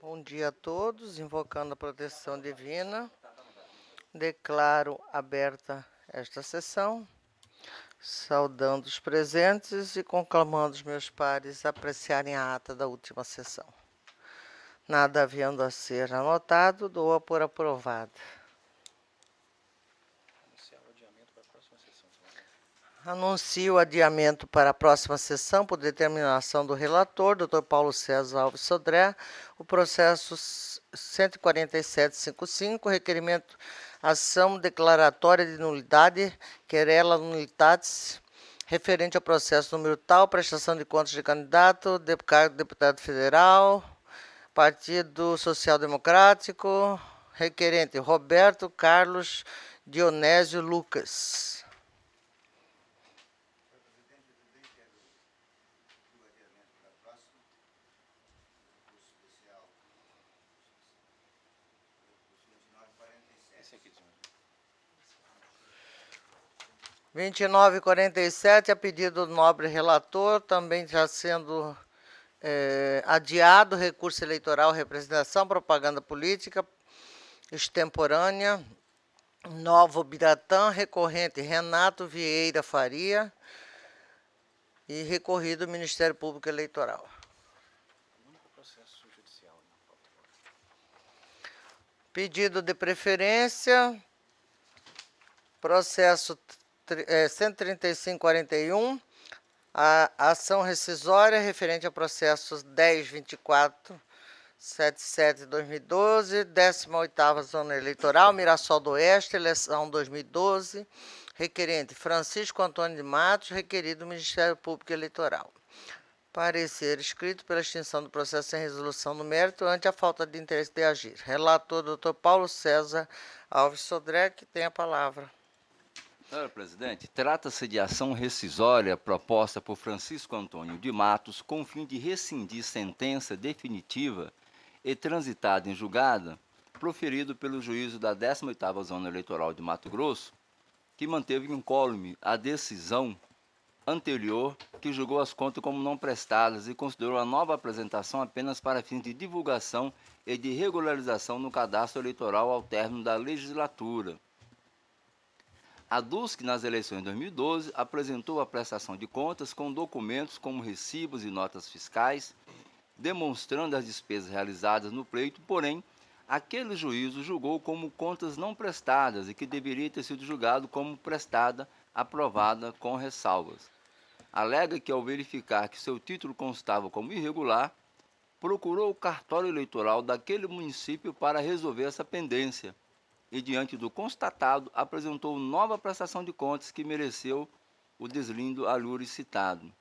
Bom dia a todos, invocando a proteção divina, declaro aberta esta sessão, saudando os presentes e conclamando os meus pares a apreciarem a ata da última sessão. Nada havendo a ser anotado, dou-a por aprovada. Anuncio o adiamento para a próxima sessão, por determinação do relator, Dr. Paulo César Alves Sodré, o processo 14755, requerimento ação declaratória de nulidade, querela nulitatis, referente ao processo número tal, prestação de contas de candidato, deputado federal, Partido Social Democrático, requerente Roberto Carlos Dionésio Lucas. 29h47, a pedido do nobre relator, também já sendo adiado, recurso eleitoral, representação, propaganda política, extemporânea, Novo Biratã, recorrente Renato Vieira Faria e recorrido Ministério Público Eleitoral. Pedido de preferência, processo 13541, a ação rescisória referente a processos 10.2477/2012, 18ª Zona Eleitoral, Mirassol do Oeste, eleição 2012, requerente Francisco Antônio de Matos, requerido Ministério Público Eleitoral. Parecer escrito pela extinção do processo sem resolução no mérito ante a falta de interesse de agir. Relator, Dr. Paulo César Alves Sodré, que tem a palavra. Senhora presidente, trata-se de ação rescisória proposta por Francisco Antônio de Matos com o fim de rescindir sentença definitiva e transitada em julgada, proferido pelo juízo da 18ª Zona Eleitoral de Mato Grosso, que manteve incólume a decisão anterior que julgou as contas como não prestadas e considerou a nova apresentação apenas para fins de divulgação e de regularização no cadastro eleitoral ao término da legislatura. A DUSC, nas eleições de 2012, apresentou a prestação de contas com documentos como recibos e notas fiscais, demonstrando as despesas realizadas no pleito, porém, aquele juízo julgou como contas não prestadas e que deveria ter sido julgado como prestada, aprovada com ressalvas. Alega que, ao verificar que seu título constava como irregular, procurou o cartório eleitoral daquele município para resolver essa pendência, e, diante do constatado, apresentou nova prestação de contas que mereceu o deslindo alure citado.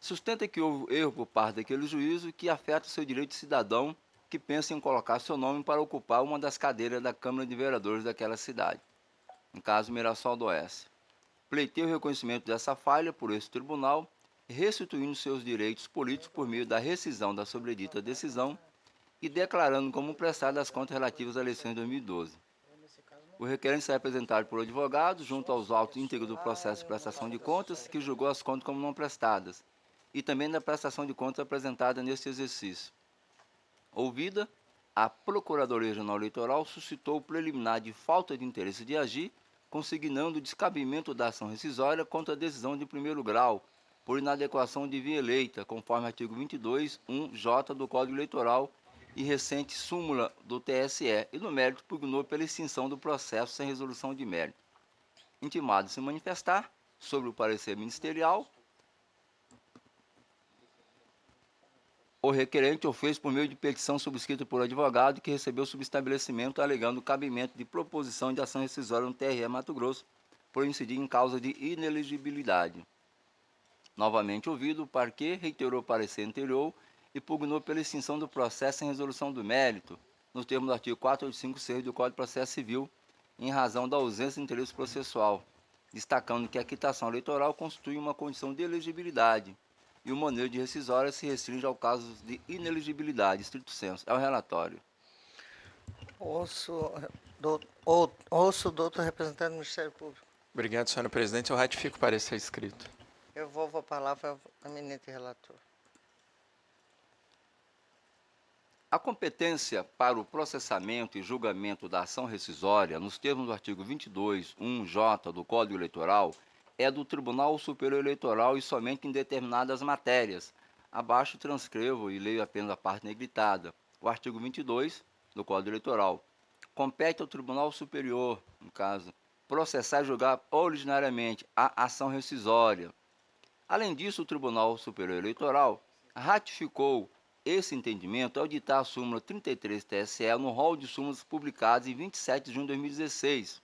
Sustenta que houve erro por parte daquele juízo que afeta o seu direito de cidadão que pensa em colocar seu nome para ocupar uma das cadeiras da Câmara de Vereadores daquela cidade, no caso Mirassol do Oeste. Pleiteia o reconhecimento dessa falha por esse tribunal, restituindo seus direitos políticos por meio da rescisão da sobredita decisão e declarando como prestadas as contas relativas à eleição de 2012. O requerente será apresentado por advogado junto aos autos íntegros do processo de prestação de contas, que julgou as contas como não prestadas, e também da prestação de contas apresentada neste exercício. Ouvida, a Procuradoria Regional Eleitoral suscitou o preliminar de falta de interesse de agir, consignando o descabimento da ação rescisória contra a decisão de primeiro grau, por inadequação de via eleita, conforme artigo 22.1j do Código Eleitoral e recente súmula do TSE, e no mérito pugnou pela extinção do processo sem resolução de mérito. Intimado a se manifestar sobre o parecer ministerial, o requerente o fez por meio de petição subscrita por advogado que recebeu subestabelecimento alegando o cabimento de proposição de ação rescisória no TRE Mato Grosso por incidir em causa de inelegibilidade. Novamente ouvido, o parquê reiterou o parecer anterior e pugnou pela extinção do processo sem resolução do mérito, nos termos do artigo 485-6 do Código de Processo Civil, em razão da ausência de interesse processual, destacando que a quitação eleitoral constitui uma condição de elegibilidade e o manejo de rescisória se restringe ao caso de inelegibilidade, estrito sensu. É o relatório. Ouço o doutor representante do Ministério Público. Obrigado, senhora presidente. Eu ratifico o parecer escrito. Eu vou a palavra ao eminente relator. A competência para o processamento e julgamento da ação rescisória, nos termos do artigo 22.1j do Código Eleitoral, é do Tribunal Superior Eleitoral e somente em determinadas matérias. Abaixo transcrevo e leio apenas a parte negritada. O artigo 22 do Código Eleitoral. Compete ao Tribunal Superior, no caso, processar e julgar originariamente a ação rescisória. Além disso, o Tribunal Superior Eleitoral ratificou esse entendimento ao ditar a súmula 33 TSE no rol de súmulas publicadas em 27 de junho de 2016.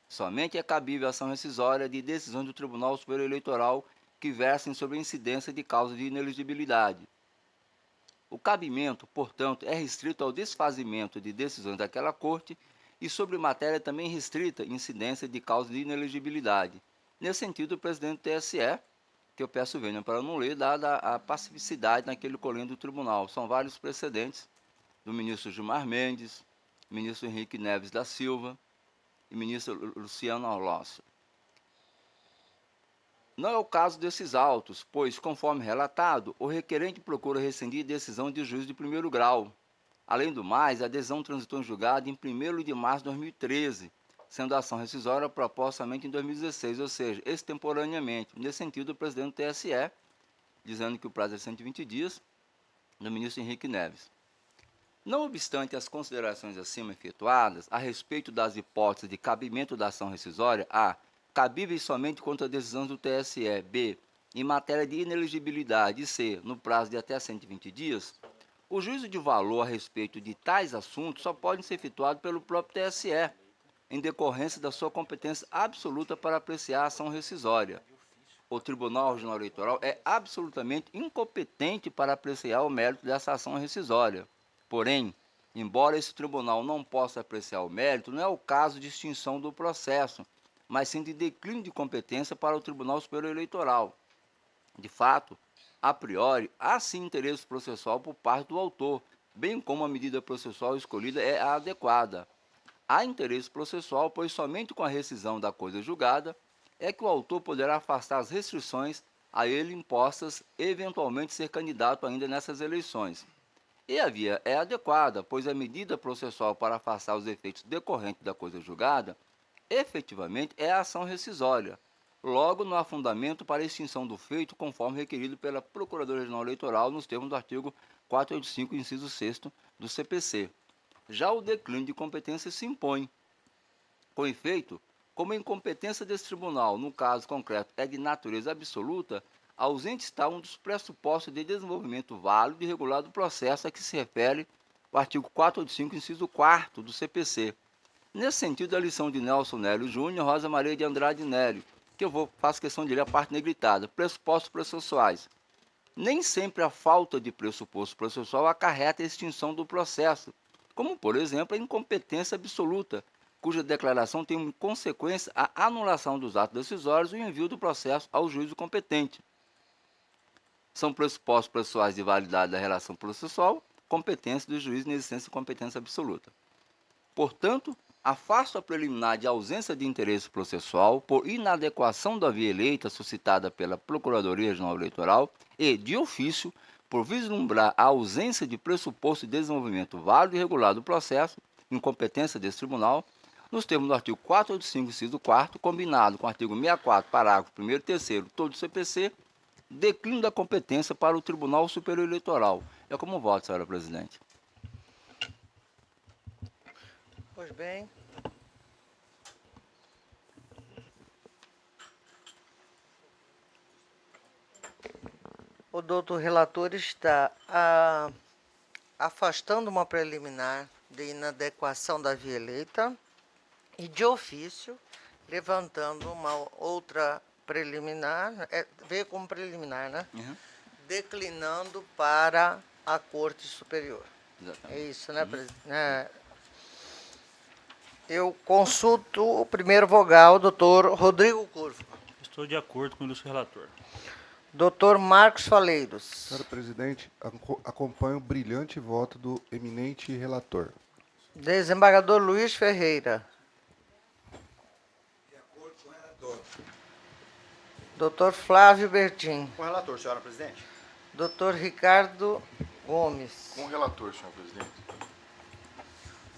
Somente é cabível a ação rescisória de decisões do Tribunal Superior Eleitoral que versem sobre a incidência de causa de inelegibilidade. O cabimento, portanto, é restrito ao desfazimento de decisões daquela Corte e sobre matéria também restrita incidência de causa de inelegibilidade. Nesse sentido, o presidente do TSE, que eu peço venham para não ler, dada a pacificidade naquele colégio do tribunal. São vários precedentes do ministro Gilmar Mendes, ministro Henrique Neves da Silva e ministro Luciano Orlócio. Não é o caso desses autos, pois, conforme relatado, o requerente procura rescindir decisão de juiz de primeiro grau. Além do mais, a decisão transitou em julgado em 1º de março de 2013, sendo a ação rescisória proposta somente em 2016, ou seja, extemporaneamente. Nesse sentido, o presidente do TSE, dizendo que o prazo é 120 dias, do ministro Henrique Neves. Não obstante as considerações acima efetuadas a respeito das hipóteses de cabimento da ação rescisória, a. cabíveis somente contra decisões do TSE, b. em matéria de inelegibilidade, e c. no prazo de até 120 dias, o juízo de valor a respeito de tais assuntos só pode ser efetuado pelo próprio TSE, em decorrência da sua competência absoluta para apreciar a ação rescisória. O Tribunal Regional Eleitoral é absolutamente incompetente para apreciar o mérito dessa ação rescisória. Porém, embora esse tribunal não possa apreciar o mérito, não é o caso de extinção do processo, mas sim de declínio de competência para o Tribunal Superior Eleitoral. De fato, a priori, há sim interesse processual por parte do autor, bem como a medida processual escolhida é a adequada. Há interesse processual, pois somente com a rescisão da coisa julgada é que o autor poderá afastar as restrições a ele impostas e eventualmente ser candidato ainda nessas eleições. E a via é adequada, pois a medida processual para afastar os efeitos decorrentes da coisa julgada efetivamente é a ação rescisória. Logo, não há fundamento para a extinção do feito conforme requerido pela Procuradoria Regional Eleitoral nos termos do artigo 485, inciso 6º do CPC. Já o declínio de competência se impõe. Com efeito, como a incompetência desse tribunal, no caso concreto, é de natureza absoluta, ausente está um dos pressupostos de desenvolvimento válido e regular do processo a que se refere o artigo 485, inciso 4º do CPC. Nesse sentido, a lição de Nelson Nélio Júnior, Rosa Maria de Andrade Nélio, que faço questão de ler a parte negritada, pressupostos processuais. Nem sempre a falta de pressuposto processual acarreta a extinção do processo, como, por exemplo, a incompetência absoluta, cuja declaração tem como consequência a anulação dos atos decisórios e o envio do processo ao juízo competente. São pressupostos processuais de validade da relação processual, competência do juiz na existência de competência absoluta. Portanto, afasta a preliminar de ausência de interesse processual por inadequação da via eleita suscitada pela Procuradoria Regional Eleitoral e, de ofício, por vislumbrar a ausência de pressuposto de desenvolvimento válido e regular do processo, incompetência desse tribunal, nos termos do artigo 485, inciso 4º, combinado com o artigo 64, parágrafo 1º e 3º, todo o CPC, declínio da competência para o Tribunal Superior Eleitoral. É como voto, senhora presidente. Pois bem. O doutor relator está afastando uma preliminar de inadequação da via eleita e, de ofício, levantando uma outra preliminar, veio como preliminar, né? Uhum. Declinando para a Corte Superior. Exatamente. É isso, né, presidente? Eu consulto o primeiro vogal, doutor Rodrigo Curvo. Estou de acordo com o ilustre relator. Doutor Marcos Faleiros. Senhora presidente, acompanho o brilhante voto do eminente relator. Desembargador Luiz Ferreira. De acordo com o relator. Doutor Flávio Bertin. Com o relator, senhora presidente. Doutor Ricardo Gomes. Com o relator, senhor presidente.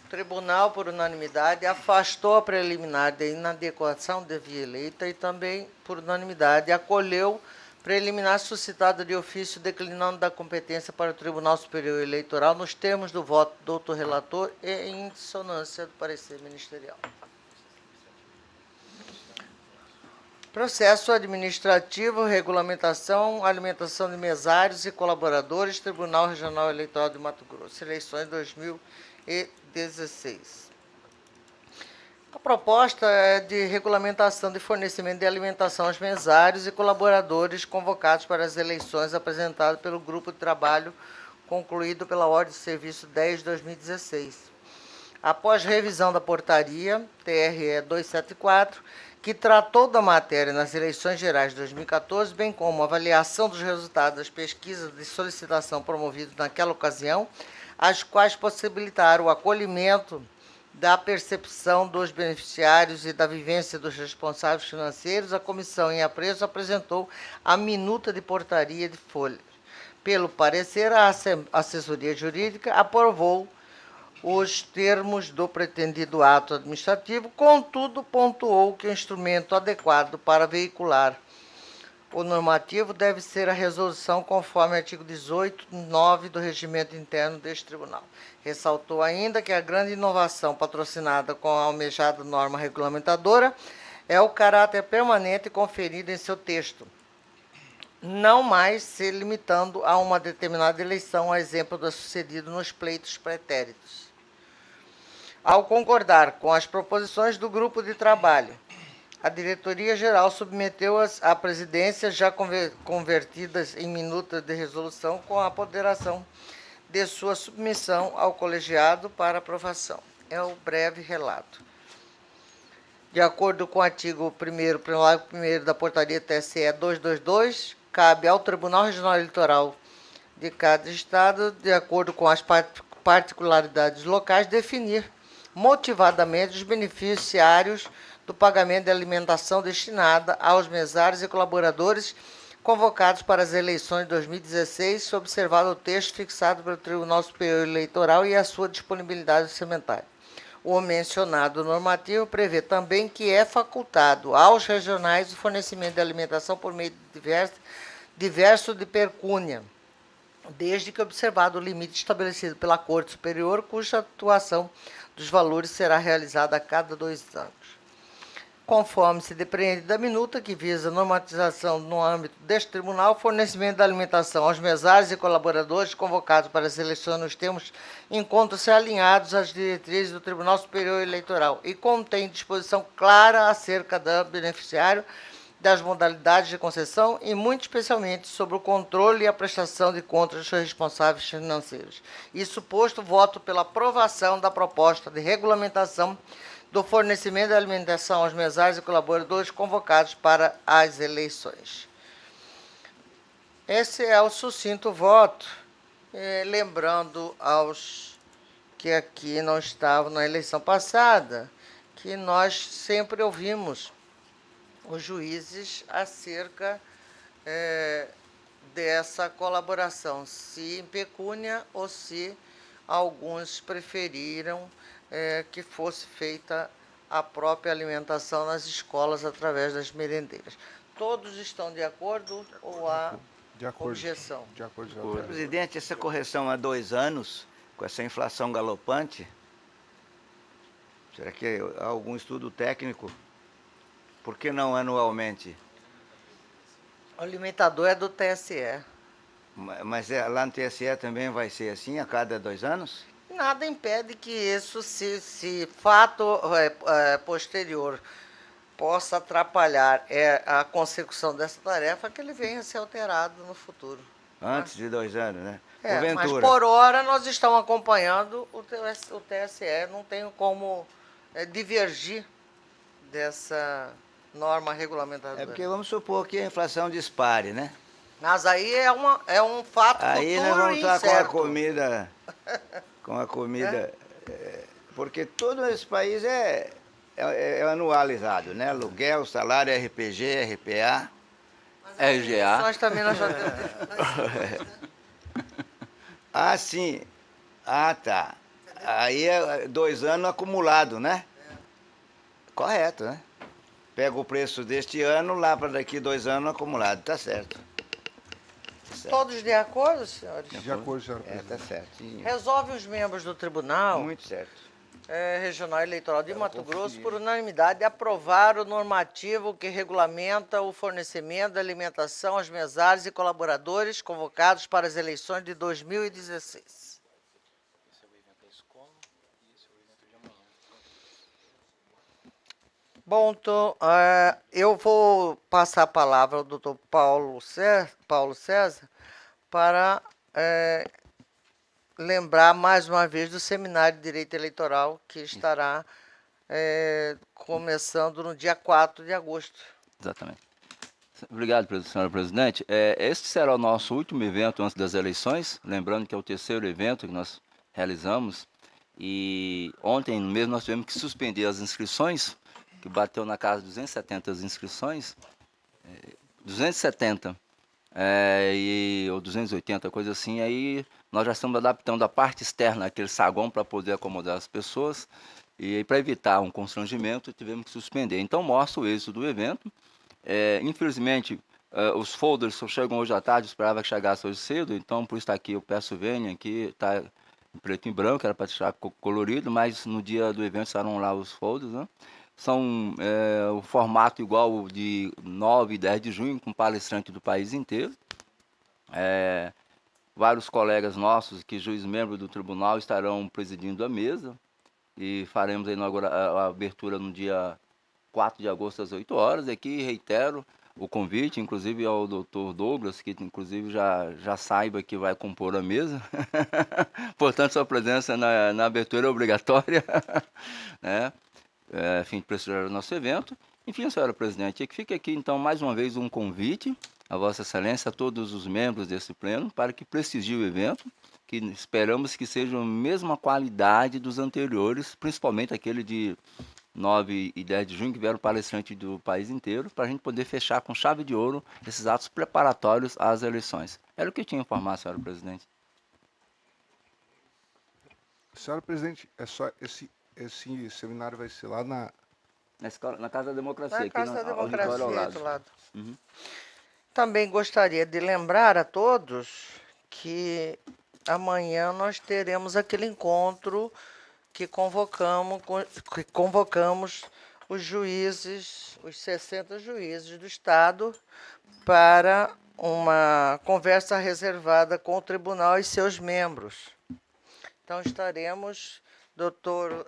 O tribunal, por unanimidade, afastou a preliminar de inadequação de via eleita e também, por unanimidade, acolheu preliminar suscitada de ofício declinando da competência para o Tribunal Superior Eleitoral nos termos do voto do doutor relator e em dissonância do parecer ministerial. Processo administrativo, regulamentação, alimentação de mesários e colaboradores, Tribunal Regional Eleitoral de Mato Grosso, eleições 2016. A proposta é de regulamentação de fornecimento de alimentação aos mesários e colaboradores convocados para as eleições apresentado pelo Grupo de Trabalho concluído pela Ordem de Serviço 10 de 2016. Após revisão da portaria TRE 274, que tratou da matéria nas eleições gerais de 2014, bem como avaliação dos resultados das pesquisas de solicitação promovidas naquela ocasião, as quais possibilitaram o acolhimento da percepção dos beneficiários e da vivência dos responsáveis financeiros, a comissão em apreço apresentou a minuta de portaria de folha. Pelo parecer, a assessoria jurídica aprovou os termos do pretendido ato administrativo, contudo, pontuou que o instrumento adequado para veicular o normativo deve ser a resolução conforme o artigo 18(9) do regimento interno deste tribunal. Ressaltou ainda que a grande inovação patrocinada com a almejada norma regulamentadora é o caráter permanente conferido em seu texto, não mais se limitando a uma determinada eleição, a exemplo do sucedido nos pleitos pretéritos. Ao concordar com as proposições do grupo de trabalho, a diretoria-geral submeteu-as à presidência, já convertidas em minutas de resolução, com a apoderação de sua submissão ao colegiado para aprovação. É o breve relato. De acordo com o artigo 1º, parágrafo 1º da portaria TSE 222, cabe ao Tribunal Regional Eleitoral de cada estado, de acordo com as particularidades locais, definir motivadamente os beneficiários do pagamento de alimentação destinada aos mesários e colaboradores convocados para as eleições de 2016, observado o texto fixado pelo Tribunal Superior Eleitoral e a sua disponibilidade orçamentária. O mencionado normativo prevê também que é facultado aos regionais o fornecimento de alimentação por meio diverso de pecúnia, desde que observado o limite estabelecido pela Corte Superior, cuja atuação dos valores será realizada a cada 2 anos. Conforme se depreende da minuta que visa a normatização no âmbito deste tribunal, fornecimento de alimentação aos mesários e colaboradores convocados para as eleições nos termos encontram-se alinhados às diretrizes do Tribunal Superior Eleitoral e contém disposição clara acerca do beneficiário, das modalidades de concessão e, muito especialmente, sobre o controle e a prestação de contas dos seus responsáveis financeiros. Isso posto, voto pela aprovação da proposta de regulamentação do fornecimento de alimentação aos mesários e colaboradores convocados para as eleições. Esse é o sucinto voto, lembrando aos que aqui não estavam na eleição passada, que nós sempre ouvimos os juízes acerca dessa colaboração, se em pecúnia ou se alguns preferiram que fosse feita a própria alimentação nas escolas através das merendeiras. Todos estão de acordo ou há objeção? De acordo, Senhor relator. presidente, essa correção há 2 anos, com essa inflação galopante, será que há algum estudo técnico? Por que não anualmente? O limitador é do TSE. Mas lá no TSE também vai ser assim, a cada 2 anos? Nada impede que isso, se fato posterior possa atrapalhar a consecução dessa tarefa, que ele venha a ser alterado no futuro. Antes de 2 anos, né? Mas Porventura. por hora nós estamos acompanhando o TSE, não tem como divergir dessa norma regulamentadora. É porque vamos supor que a inflação dispare, né? Mas aí é um fato Aí nós futuro vamos e estar com a incerto. comida, porque todo esse país é anualizado, né? Aluguel, salário, RPG, RPA. Mas as RGA. eleições também nós já temos. Ah, sim. Ah, tá. Aí é 2 anos acumulado, né? Correto, né? Pega o preço deste ano, lá para daqui 2 anos acumulado. Tá certo. Tá certo. Todos de acordo, senhores? De acordo, senhora É, tá presidente. certinho. Resolve os membros do Tribunal Muito certo. Regional Eleitoral de Quero Mato Grosso, conferir. por unanimidade, aprovar o normativo que regulamenta o fornecimento da alimentação aos mesários e colaboradores convocados para as eleições de 2016. Bom, então, eu vou passar a palavra ao doutor Paulo César para lembrar mais uma vez do Seminário de Direito Eleitoral que estará começando no dia 4 de agosto. Exatamente. Obrigado, senhora presidente. Este será o nosso último evento antes das eleições, lembrando que é o terceiro evento que nós realizamos. E ontem mesmo nós tivemos que suspender as inscrições, que bateu na casa de 270 as inscrições, 270, ou 280, coisa assim. Aí nós já estamos adaptando a parte externa, aquele saguão, para poder acomodar as pessoas. E para evitar um constrangimento, tivemos que suspender. Então mostra o êxito do evento. Infelizmente, os folders só chegam hoje à tarde, eu esperava que chegasse hoje cedo, então por isso está aqui, eu peço venha aqui, está em preto e branco, era para deixar colorido, mas no dia do evento estarão lá os folders, né? São o formato igual de 9 e 10 de junho, com palestrante do país inteiro. Vários colegas nossos, que juiz membro do tribunal, estarão presidindo a mesa e faremos a abertura no dia 4 de agosto às 8 horas. Aqui reitero o convite, inclusive ao doutor Douglas, que inclusive já saiba que vai compor a mesa. Portanto, sua presença na abertura é obrigatória, né? A fim de prestigiar o nosso evento. Enfim, senhora presidente, que fica aqui então mais uma vez um convite a Vossa Excelência, a todos os membros desse pleno, para que prestigiem o evento, que esperamos que seja a mesma qualidade dos anteriores, principalmente aquele de 9 e 10 de junho, que vieram palestrantes do país inteiro, para a gente poder fechar com chave de ouro esses atos preparatórios às eleições. Era o que eu tinha a informar, senhora presidente. Senhora presidente, esse seminário vai ser lá na... Na Casa da Democracia, Na aqui Casa no da auditório ao Democracia, lado. do lado. Uhum. Também gostaria de lembrar a todos que amanhã nós teremos aquele encontro que convocamos os juízes, os 60 juízes do Estado, para uma conversa reservada com o tribunal e seus membros. Então estaremos, doutor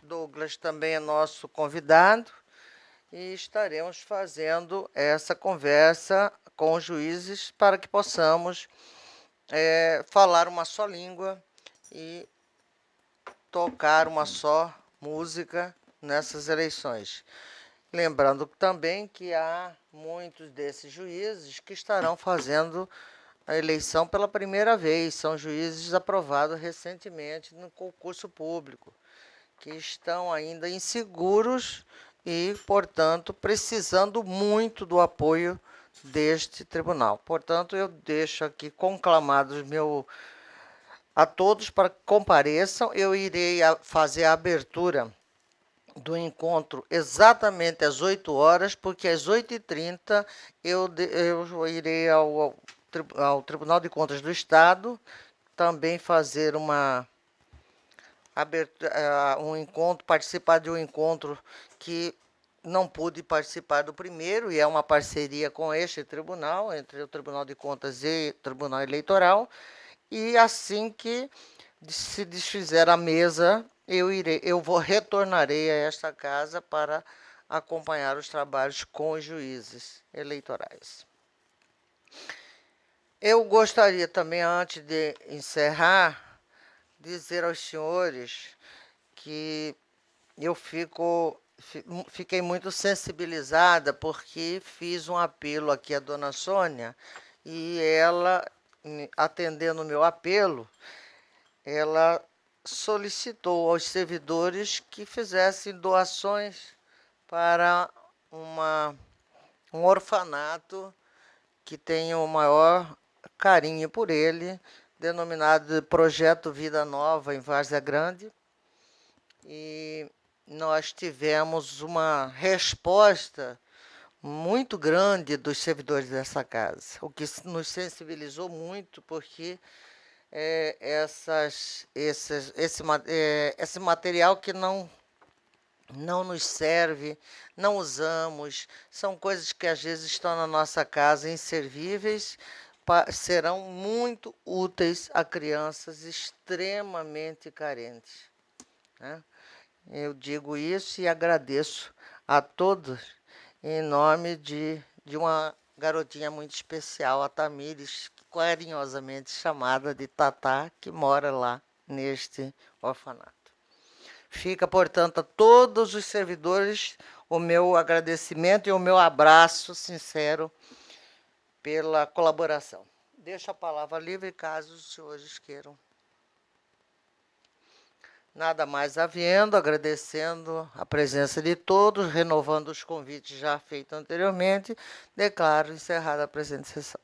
Douglas também é nosso convidado, e estaremos fazendo essa conversa com os juízes para que possamos falar uma só língua e tocar uma só música nessas eleições. Lembrando também que há muitos desses juízes que estarão fazendo a eleição pela primeira vez, são juízes aprovados recentemente no concurso público, que estão ainda inseguros e, portanto, precisando muito do apoio deste tribunal. Portanto, eu deixo aqui conclamados a todos para que compareçam. Eu irei fazer a abertura do encontro exatamente às 8 horas, porque às 8h30 eu irei ao Tribunal de Contas do Estado também fazer um encontro, participar de um encontro que não pude participar do primeiro, e é uma parceria com este tribunal, entre o Tribunal de Contas e o Tribunal Eleitoral, e assim que se desfizer a mesa, retornarei a esta casa para acompanhar os trabalhos com os juízes eleitorais. Eu gostaria também, antes de encerrar, dizer aos senhores que eu fiquei muito sensibilizada porque fiz um apelo aqui à dona Sônia e ela, atendendo o meu apelo, ela solicitou aos servidores que fizessem doações para um orfanato que tem o maior carinho por ele, denominado de Projeto Vida Nova em Várzea Grande, e nós tivemos uma resposta muito grande dos servidores dessa casa, o que nos sensibilizou muito, porque esse material que não nos serve, não usamos, são coisas que às vezes estão na nossa casa inservíveis, serão muito úteis a crianças extremamente carentes, né? Eu digo isso e agradeço a todos em nome de uma garotinha muito especial, a Tamires, carinhosamente chamada de Tatá, que mora lá neste orfanato. Fica, portanto, a todos os servidores o meu agradecimento e o meu abraço sincero pela colaboração. Deixo a palavra livre caso os senhores queiram. Nada mais havendo, agradecendo a presença de todos, renovando os convites já feitos anteriormente, declaro encerrada a presente sessão.